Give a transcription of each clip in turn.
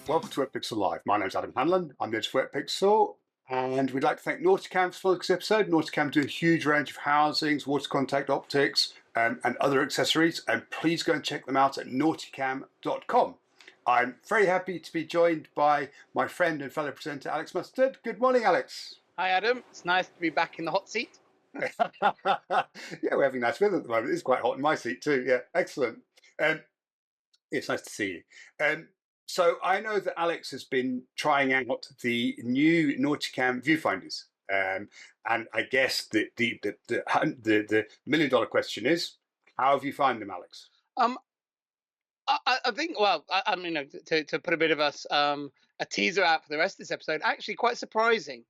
Welcome to Wetpixel Live. My name's Adam Hanlon. I'm the editor of Wetpixel, and we'd like to thank Nauticam for this episode. Nauticam do a huge range of housings, water contact optics, and other accessories, and please go and check them out at nauticam.com. I'm very happy to be joined by my friend and fellow presenter, Alex Mustard. Good morning, Alex. Hi, Adam. It's nice to be back in the hot seat. Yeah, we're having nice weather at the moment. It's quite hot in my seat too. Yeah, excellent. It's nice to see you. So I know that Alex has been trying out the new Nauticam viewfinders, and I guess the $1 million question is, how have you found them, Alex? I think, well, I mean, to put a bit of a teaser out for the rest of this episode, actually quite surprising.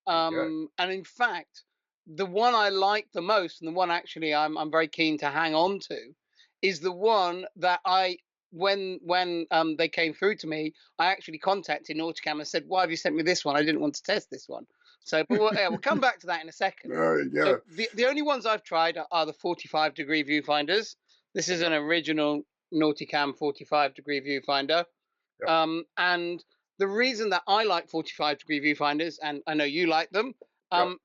And in fact, the one I like the most, and the one actually I'm very keen to hang on to, is the one that when they came through to me, I actually contacted Nauticam and said, "Why have you sent me this one? I didn't want to test this one." So, but we'll come back to that in a second. So the only ones I've tried are the 45-degree viewfinders. This is an original Nauticam 45-degree viewfinder. And the reason that I like 45-degree viewfinders, and I know you like them,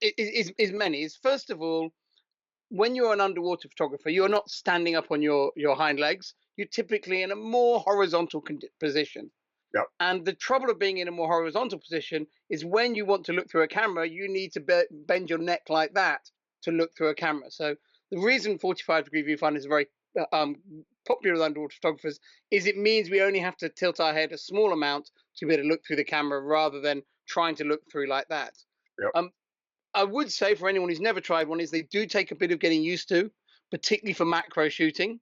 is many. Is first of all, when you're an underwater photographer, you're not standing up on your hind legs. You're typically in a more horizontal position. And the trouble of being in a more horizontal position is when you want to look through a camera, you need to bend your neck like that to look through a camera. So the reason 45-degree viewfinders are very popular with underwater photographers is it means we only have to tilt our head a small amount to be able to look through the camera rather than trying to look through like that. I would say for anyone who's never tried one is they do take a bit of getting used to, particularly for macro shooting.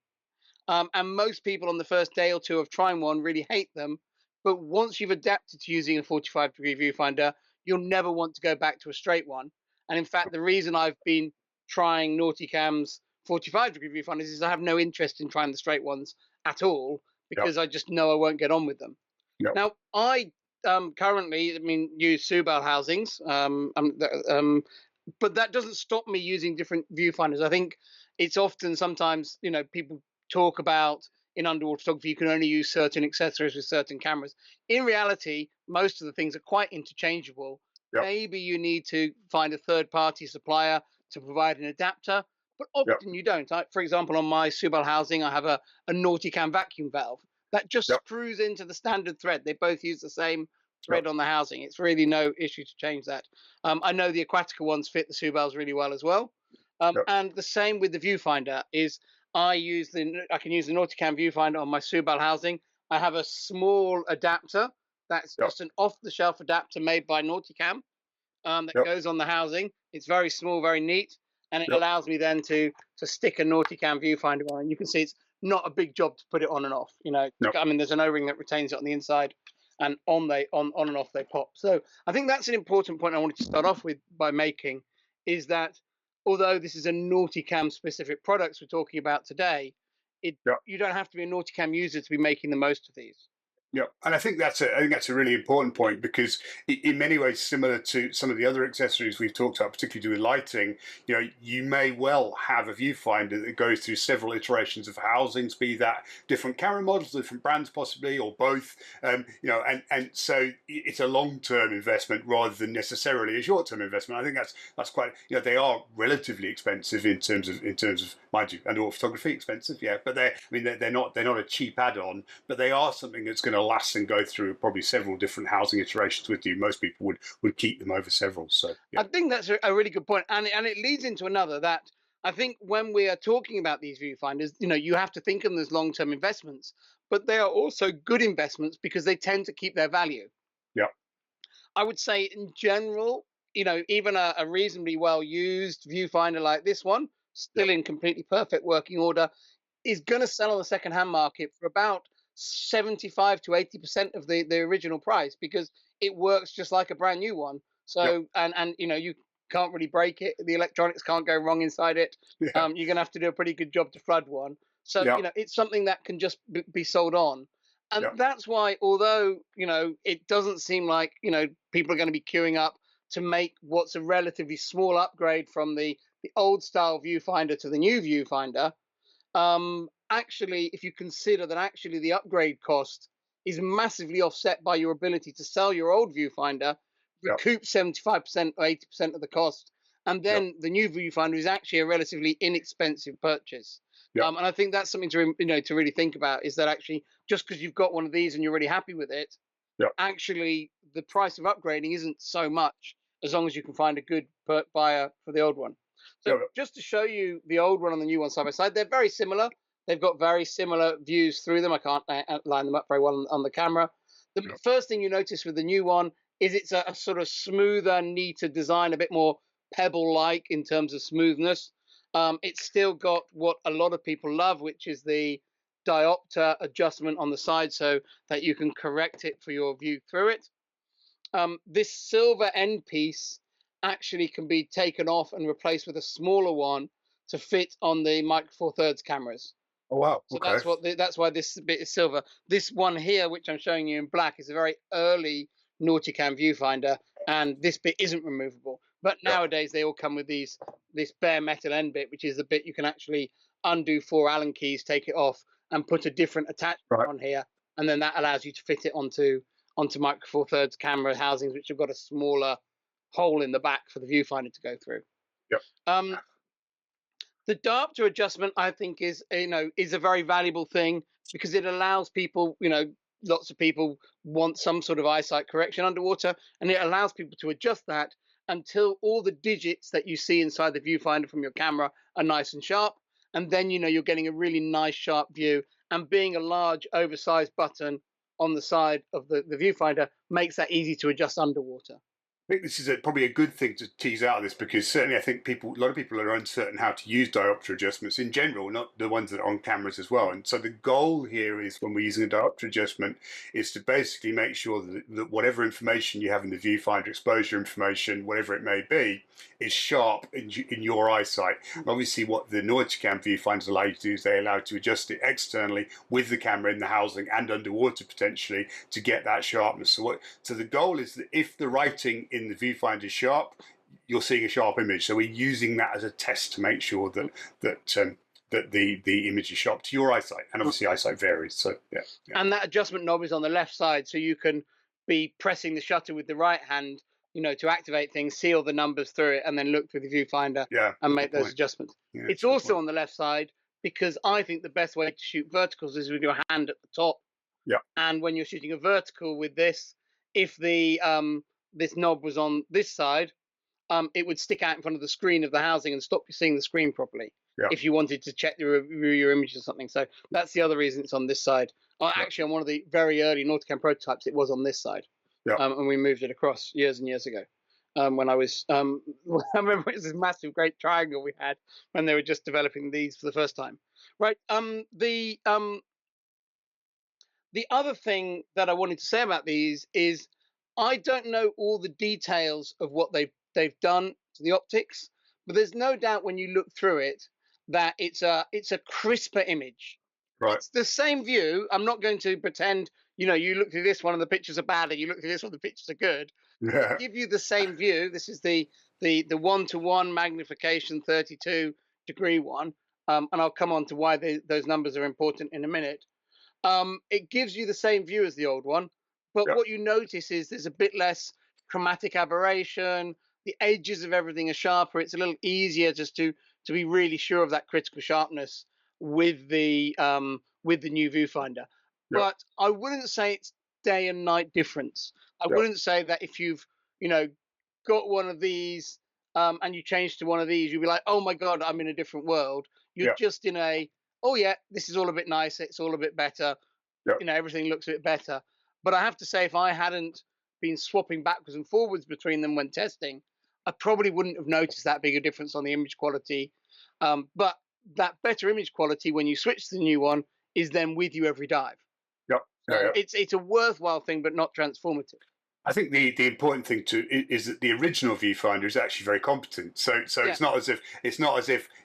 And most people on the first day or two of trying one really hate them. But once you've adapted to using a 45-degree viewfinder, you'll never want to go back to a straight one. And in fact, the reason I've been trying Nauticam's 45-degree viewfinders is I have no interest in trying the straight ones at all because I just know I won't get on with them. Now, I currently, use Subal housings, but that doesn't stop me using different viewfinders. I think it's often sometimes, people talk about in underwater photography, you can only use certain accessories with certain cameras. In reality, most of the things are quite interchangeable. Maybe you need to find a third-party supplier to provide an adapter, but often you don't. For example, on my Subal housing, I have a Nauticam vacuum valve that just screws into the standard thread. They both use the same thread on the housing. It's really no issue to change that. I know the Aquatica ones fit the Subals really well as well. And the same with the viewfinder is I can use the Nauticam viewfinder on my Subal housing. I have a small adapter that's just an off-the-shelf adapter made by Nauticam that goes on the housing. It's very small, very neat, and it allows me then to stick a Nauticam viewfinder on. And you can see it's not a big job to put it on and off. There's an O-ring that retains it on the inside, and on and off they pop. So I think that's an important point I wanted to start off with by making, is that although this is a Nauticam specific products we're talking about today, you don't have to be a Nauticam user to be making the most of these. Yeah, and I think that's a really important point, because in many ways, similar to some of the other accessories we've talked about, particularly to do with lighting, you may well have a viewfinder that goes through several iterations of housings, be that different camera models, different brands possibly, or both. And so it's a long-term investment rather than necessarily a short-term investment. I think that's quite, they are relatively expensive in terms of mind you, and all photography expensive, but they're not a cheap add-on, but they are something that's going to last and go through probably several different housing iterations with you. Most people would keep them over several. So I think that's a really good point, and it leads into another, that I think when we are talking about these viewfinders, you have to think of them as long-term investments, but they are also good investments because they tend to keep their value. I would say in general, even a reasonably well-used viewfinder like this one, still in completely perfect working order, is going to sell on the second-hand market for about 75 to 80% of the original price, because it works just like a brand new one. So and you can't really break it. The electronics can't go wrong inside it. You're gonna have to do a pretty good job to flood one. So it's something that can just be sold on. And that's why, although it doesn't seem like people are going to be queuing up to make what's a relatively small upgrade from the old style viewfinder to the new viewfinder, actually, if you consider that actually the upgrade cost is massively offset by your ability to sell your old viewfinder, Yep. recoup 75% or 80% of the cost, and Yep. then the new viewfinder is actually a relatively inexpensive purchase. Yep. And I think that's something to really think about, is that actually just because you've got one of these and you're really happy with it, Yep. actually the price of upgrading isn't so much, as long as you can find a good buyer for the old one. So Yep. just to show you the old one and the new one side by side, they're very similar. They've got very similar views through them. I can't line them up very well on the camera. The Yep. first thing you notice with the new one is it's a sort of smoother, neater design, a bit more pebble-like in terms of smoothness. It's still got what a lot of people love, which is the diopter adjustment on the side, so that you can correct it for your view through it. This silver end piece actually can be taken off and replaced with a smaller one to fit on the Micro Four Thirds cameras. Oh wow! So Okay. that's why this bit is silver. This one here, which I'm showing you in black, is a very early Nauticam viewfinder, and this bit isn't removable. But Yep. nowadays they all come with this bare metal end bit, which is the bit you can actually undo 4 Allen keys, take it off, and put a different attachment Right. on here, and then that allows you to fit it onto Micro Four Thirds camera housings, which have got a smaller hole in the back for the viewfinder to go through. Yep. The diopter adjustment, I think, is a very valuable thing, because it allows people, lots of people want some sort of eyesight correction underwater, and it allows people to adjust that until all the digits that you see inside the viewfinder from your camera are nice and sharp, and then you're getting a really nice sharp view. And being a large, oversized button on the side of the viewfinder makes that easy to adjust underwater. I think this is probably a good thing to tease out of this, because certainly I think a lot of people are uncertain how to use diopter adjustments in general, not the ones that are on cameras as well. And so the goal here is, when we're using a diopter adjustment, is to basically make sure that whatever information you have in the viewfinder, exposure information, whatever it may be, is sharp in your eyesight. And obviously what the Nauticam viewfinders allow you to do is they allow you to adjust it externally with the camera in the housing and underwater potentially to get that sharpness. So the goal is that if the writing in the viewfinder is sharp, you're seeing a sharp image. So we're using that as a test to make sure that the image is sharp to your eyesight, and obviously eyesight varies. So yeah. And that adjustment knob is on the left side, so you can be pressing the shutter with the right hand, to activate things, see all the numbers through it, and then look through the viewfinder and make those adjustments. Yeah, it's also on the left side, because I think the best way to shoot verticals is with your hand at the top. Yeah. And when you're shooting a vertical with this, if the this knob was on this side, it would stick out in front of the screen of the housing and stop you seeing the screen properly. Yeah. If you wanted to check your image or something. So that's the other reason it's on this side. Actually, on one of the very early Nauticam prototypes, it was on this side. Yeah. And we moved it across years and years ago. When I was, I remember it was this massive, great triangle we had when they were just developing these for the first time. Right. The other thing that I wanted to say about these is, I don't know all the details of what they've done to the optics, but there's no doubt when you look through it that it's a crisper image. Right. It's the same view. I'm not going to pretend, you look through this one and the pictures are bad, and you look through this one, the pictures are good. Yeah. They give you the same view. This is the 1:1 magnification 32-degree one, and I'll come on to why those numbers are important in a minute. It gives you the same view as the old one, but what you notice is there's a bit less chromatic aberration. The edges of everything are sharper. It's a little easier just to be really sure of that critical sharpness with the new viewfinder. But I wouldn't say it's day and night difference. I wouldn't say that if you've got one of these and you change to one of these, you'll be like, oh my god, I'm in a different world. You're just in a, oh yeah, this is all a bit nicer, it's all a bit better. Everything looks a bit better. But I have to say, if I hadn't been swapping backwards and forwards between them when testing, I probably wouldn't have noticed that big a difference on the image quality. But that better image quality when you switch to the new one is then with you every dive. It's a worthwhile thing, but not transformative. I think the important thing is that the original viewfinder is actually very competent. So it's not as if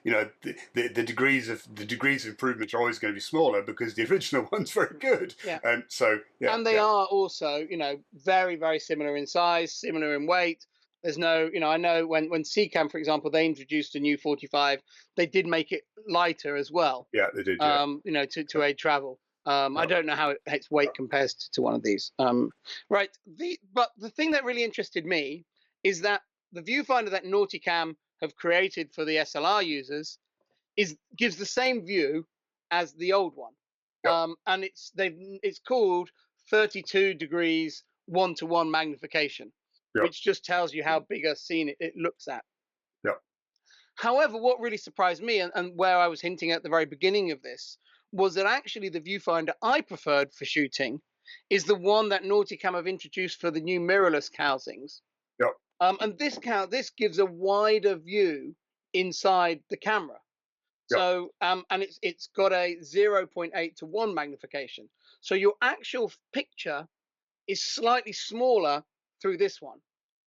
the degrees of improvement are always going to be smaller, because the original one's very good. And they are also very, very similar in size, similar in weight. There's no, I know when Seacam, for example, they introduced a new 45, they did make it lighter as well. Yeah, they did. To aid travel. I Yep. don't know how its weight compares to one of these. Right. But the thing that really interested me is that the viewfinder that Nauticam have created for the SLR users gives the same view as the old one, Yep. and it's called 32 degrees 1:1 magnification, Yep. which just tells you how big a scene it looks at. Yep. However, what really surprised me, and where I was hinting at the very beginning of this, was that actually the viewfinder I preferred for shooting is the one that Nauticam have introduced for the new mirrorless housings. Yep. And this gives a wider view inside the camera. Yep. So and it's got a 0.8 to 1 magnification. So your actual picture is slightly smaller through this one,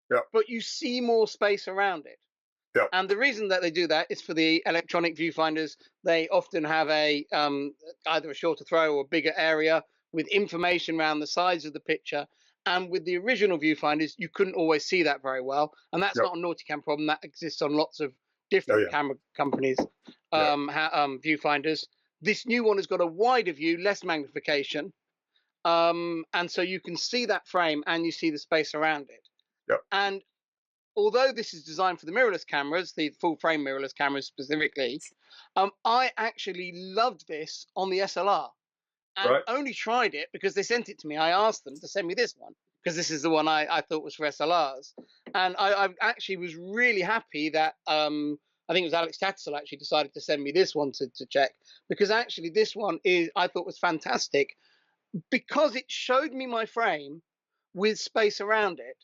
Yep. but you see more space around it. Yep. And the reason that they do that is for the electronic viewfinders, they often have a either a shorter throw or a bigger area with information around the sides of the picture. And with the original viewfinders, you couldn't always see that very well. And that's Yep. not a Nauticam problem. That exists on lots of Oh, different yeah. camera companies' Yeah. viewfinders. This new one has got a wider view, less magnification. And so you can see that frame and you see the space around it. Yep. And although this is designed for the mirrorless cameras, the full frame mirrorless cameras specifically, I actually loved this on the SLR and Right. only tried it because they sent it to me. I asked them to send me this one because this is the one I thought was for SLRs. And I actually was really happy that I think it was Alex Tattersall actually decided to send me this one to check, because actually this one I thought was fantastic because it showed me my frame with space around it,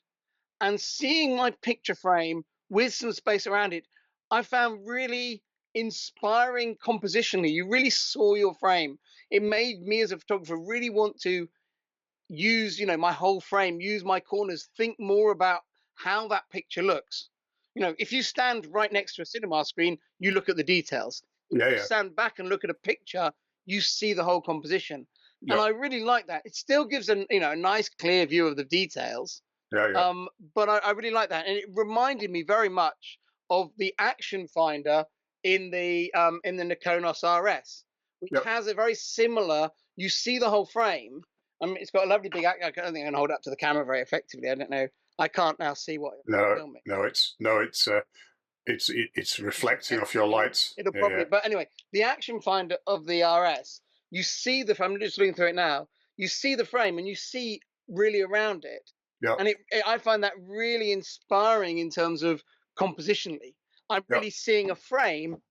and seeing my picture frame with some space around it, I found really inspiring compositionally. You really saw your frame. It made me as a photographer really want to use, my whole frame, use my corners, think more about how that picture looks. If you stand right next to a cinema screen, you look at the details. If Yeah. you Yeah. stand back and look at a picture, you see the whole composition. And Yep. I really like that. It still gives a nice clear view of the details, Yeah. Yeah. but I really like that, and it reminded me very much of the action finder in the Nikonos RS, which Yep. has a very similar. You see the whole frame. It's got a lovely big. I don't think I can hold it up to the camera very effectively. I don't know. I can't now see what I'm No. filming. No. It's reflecting off your lights. It'll Yeah. probably. Yeah. But anyway, the action finder of the RS. You see the. I'm just looking through it now. You see the frame, and you see really around it, Yep. and I find that really inspiring in terms of compositionally. I'm Yep. really seeing a frame,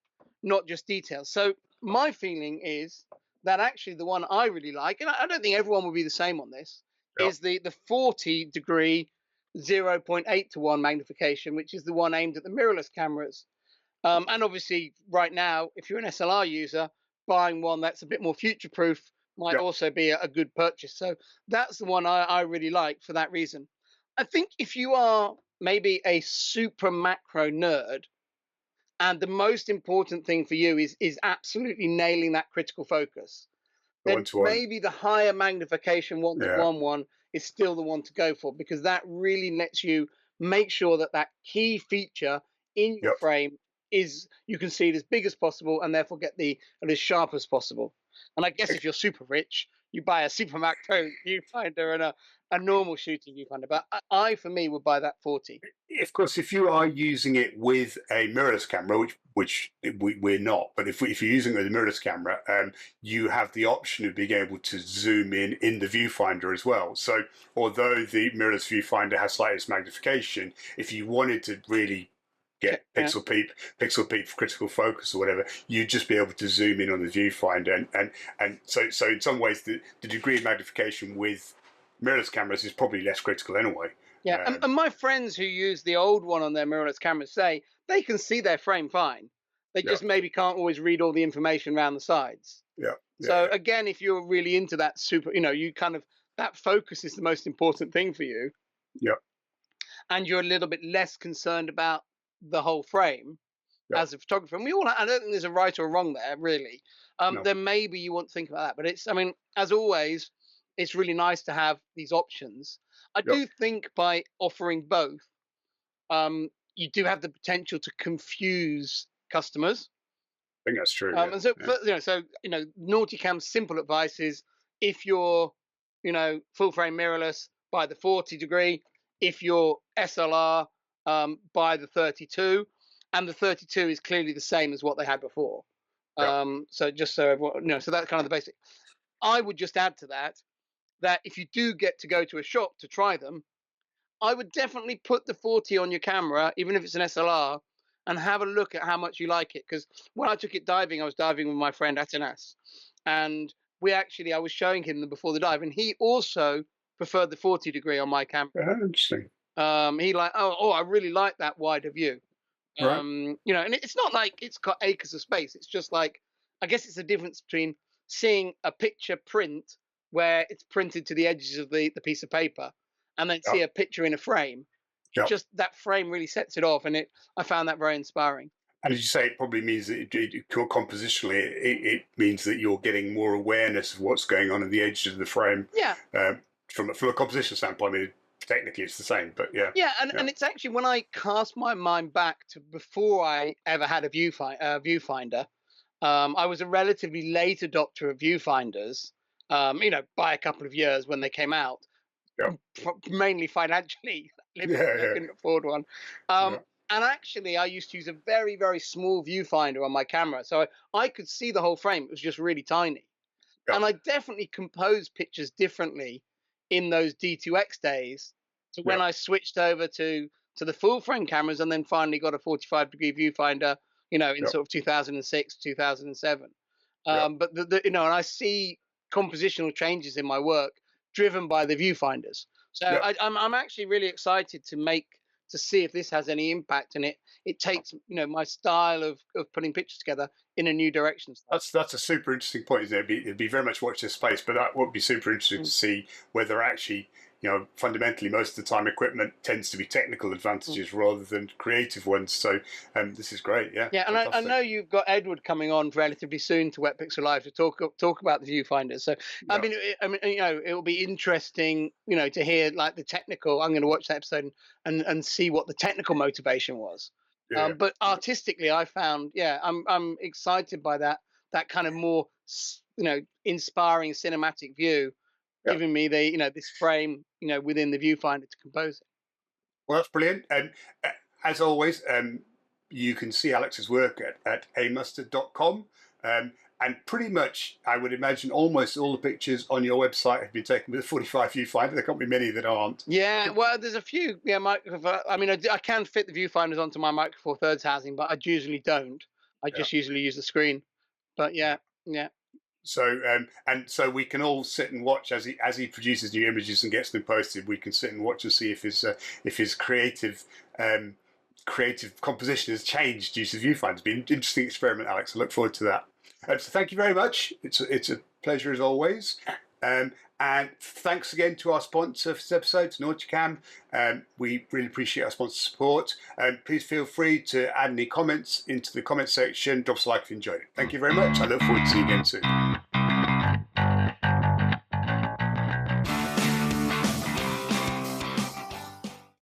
not just details. So my feeling is that actually the one I really like, and I don't think everyone will be the same on this, Yep. is the 40 degree 0.8 to 1 magnification, which is the one aimed at the mirrorless cameras. And obviously, right now, if you're an SLR user, buying one that's a bit more future proof might Yep. also be a good purchase. So that's the one I really like for that reason. I think if you are maybe a super macro nerd, and the most important thing for you is absolutely nailing that critical focus, then 1:1. maybe the higher magnification one to Yeah. one is still the one to go for, because that really lets you make sure that that key feature in your Yep. frame is, you can see it as big as possible and therefore get it as sharp as possible. And I guess if you're super rich, you buy a super macro viewfinder and a normal shooting viewfinder. But for me, would buy that 40. Of course, if you are using it with a mirrorless camera, which we're not, but if you're using it with a mirrorless camera, you have the option of being able to zoom in the viewfinder as well. So although the mirrorless viewfinder has slightest magnification, if you wanted to really get pixel peep for critical focus or whatever, you'd just be able to zoom in on the viewfinder, and so in some ways the degree of magnification with mirrorless cameras is probably less critical anyway. Yeah, and my friends who use the old one on their mirrorless cameras say they can see their frame fine. They Yeah. just maybe can't always read all the information around the sides. Yeah. So Yeah. again, if you're really into that super, you kind of, that focus is the most important thing for you, Yeah. and you're a little bit less concerned about the whole frame Yeah. as a photographer. And I don't think there's a right or wrong there, really. No. Then maybe you want to think about that. But as always, it's really nice to have these options. I Yep. do think by offering both, you do have the potential to confuse customers. think that's true. And so, Nauticam's simple advice is if you're, full frame mirrorless, buy the 40 degree. If you're SLR, buy the 32, and the 32 is clearly the same as what they had before. So just so everyone, so that's kind of the basic. I would just add to that if you do get to go to a shop to try them, I would definitely put the 40 on your camera, even if it's an SLR, and have a look at how much you like it. Because when I took it diving, I was diving with my friend Atanas, and I was showing him them before the dive, and he also preferred the 40 degree on my camera. Interesting. He I really like that wider view. Right. And it's not like it's got acres of space. It's just like, I guess it's the difference between seeing a picture print where it's printed to the edges of the piece of paper, and then see a picture in a frame. Just that frame really sets it off, and I found that very inspiring. And as you say, it probably means that compositionally, it means that you're getting more awareness of what's going on in the edges of the frame. Yeah. From a composition standpoint, I mean, technically it's the same, but yeah. Yeah, and it's actually, when I cast my mind back to before I ever had a viewfinder, I was a relatively late adopter of viewfinders, by a couple of years when they came out, mainly financially. I couldn't afford one. And actually, I used to use a very, very small viewfinder on my camera, so I could see the whole frame. It was just really tiny. And I definitely composed pictures differently in those D2X days to when I switched over to the full frame cameras, and then finally got a 45 degree viewfinder, in sort of 2006, 2007. But and I see compositional changes in my work driven by the viewfinders. So I'm actually really excited to see if this has any impact, and it takes my style of putting pictures together in a new direction. That's a super interesting point, isn't it? It'd be very much watch this space, but that would be super interesting to see whether actually, fundamentally most of the time equipment tends to be technical advantages rather than creative ones. So this is great. Yeah, and I know you've got Edward coming on relatively soon to Wetpixel Live to talk about the viewfinders. So I mean, it will be interesting, to hear like the technical. I'm going to watch that episode and see what the technical motivation was. But artistically, I found, I'm excited by that kind of more, inspiring cinematic view, giving me this frame, within the viewfinder to compose it. Well, that's brilliant. And as always, you can see Alex's work at amustard.com. And pretty much, I would imagine, almost all the pictures on your website have been taken with a 45 viewfinder. There can't be many that aren't. Yeah, well, there's a few. Yeah, I mean, I can fit the viewfinders onto my Micro Four Thirds housing, but I usually don't. I just usually use the screen. But yeah. So so we can all sit and watch as he produces new images and gets them posted. We can sit and watch and see if his creative composition has changed due to viewfinders. It's been an interesting experiment, Alex. I look forward to that. So thank you very much. It's a pleasure as always. And thanks again to our sponsor for this episode, Nauticam. We really appreciate our sponsor support. Please feel free to add any comments into the comment section. Drop us a like if you enjoyed it. Thank you very much. I look forward to seeing you again soon.